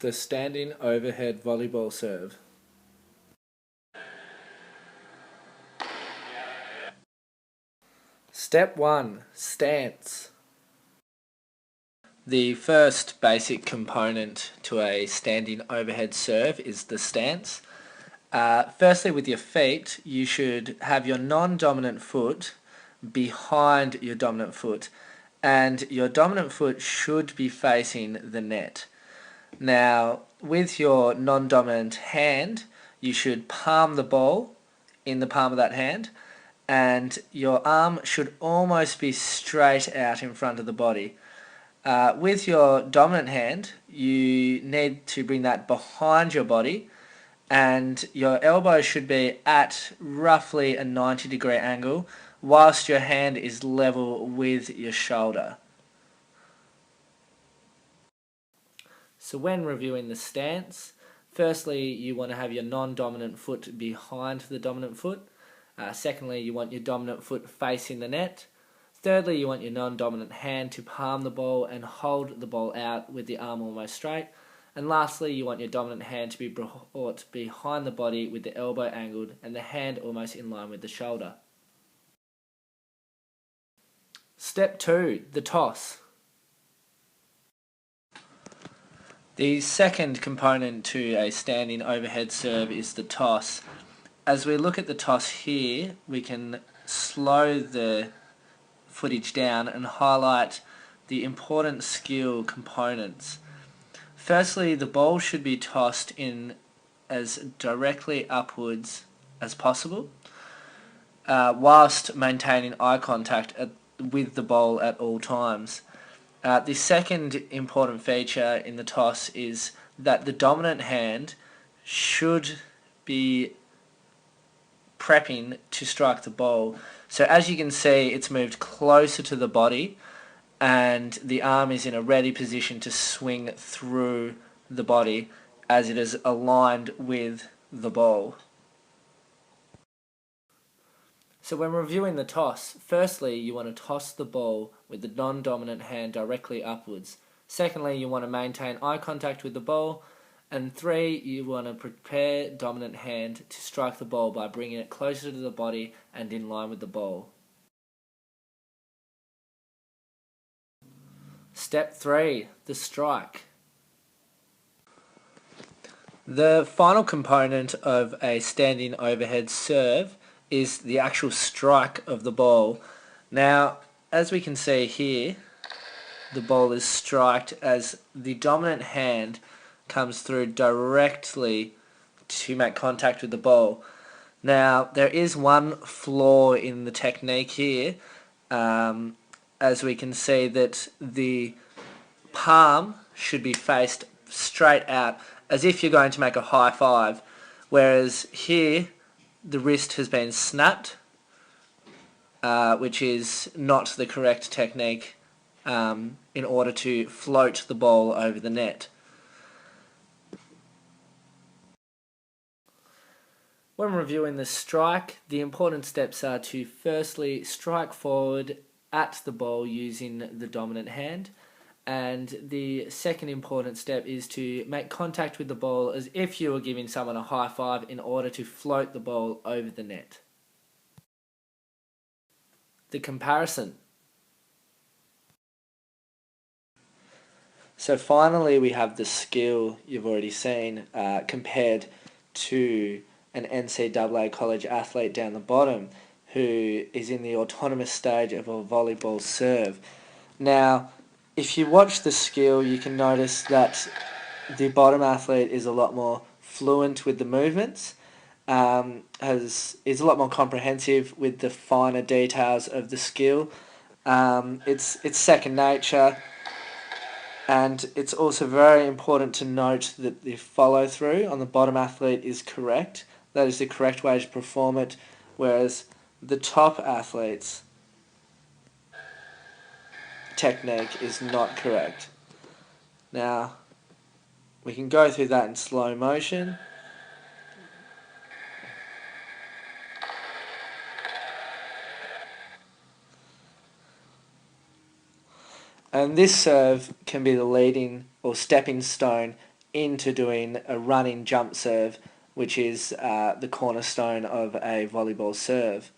The standing overhead volleyball serve. Step 1. Stance. The first basic component to a standing overhead serve is the stance. Firstly, with your feet, you should have your non-dominant foot behind your dominant foot, and your dominant foot should be facing the net. Now, with your non-dominant hand, you should palm the ball in the palm of that hand, and your arm should almost be straight out in front of the body. With your dominant hand, you need to bring that behind your body, and your elbow should be at roughly a 90-degree angle whilst your hand is level with your shoulder. So when reviewing the stance, firstly you want to have your non-dominant foot behind the dominant foot. Secondly, you want your dominant foot facing the net. Thirdly, you want your non-dominant hand to palm the ball and hold the ball out with the arm almost straight. And lastly, you want your dominant hand to be brought behind the body with the elbow angled and the hand almost in line with the shoulder. Step 2. The toss. The second component to a standing overhead serve is the toss. As we look at the toss here, we can slow the footage down and highlight the important skill components. Firstly, the ball should be tossed in as directly upwards as possible, whilst maintaining eye contact with the ball at all times. The second important feature in the toss is that the dominant hand should be prepping to strike the ball. So as you can see, it's moved closer to the body and the arm is in a ready position to swing through the body as it is aligned with the ball. So when reviewing the toss, firstly you want to toss the ball with the non-dominant hand directly upwards. Secondly, you want to maintain eye contact with the ball. And 3, you want to prepare dominant hand to strike the ball by bringing it closer to the body and in line with the ball. Step 3. The strike. The final component of a standing overhead serve is the actual strike of the ball. Now, as we can see here, the ball is striked as the dominant hand comes through directly to make contact with the ball. Now, there is one flaw in the technique here, as we can see that the palm should be faced straight out as if you're going to make a high five, whereas here the wrist has been snapped, which is not the correct technique in order to float the ball over the net. When reviewing the strike, the important steps are to firstly strike forward at the ball using the dominant hand, and the second important step is to make contact with the ball as if you were giving someone a high five in order to float the ball over the net. The comparison. So finally we have the skill you've already seen compared to an NCAA college athlete down the bottom who is in the autonomous stage of a volleyball serve. Now, if you watch the skill, you can notice that the bottom athlete is a lot more fluent with the movements, is a lot more comprehensive with the finer details of the skill. It's second nature. And it's also very important to note that the follow-through on the bottom athlete is correct. That is the correct way to perform it, whereas the top athlete's technique is not correct. Now, we can go through that in slow motion. And this serve can be the leading or stepping stone into doing a running jump serve, which is the cornerstone of a volleyball serve.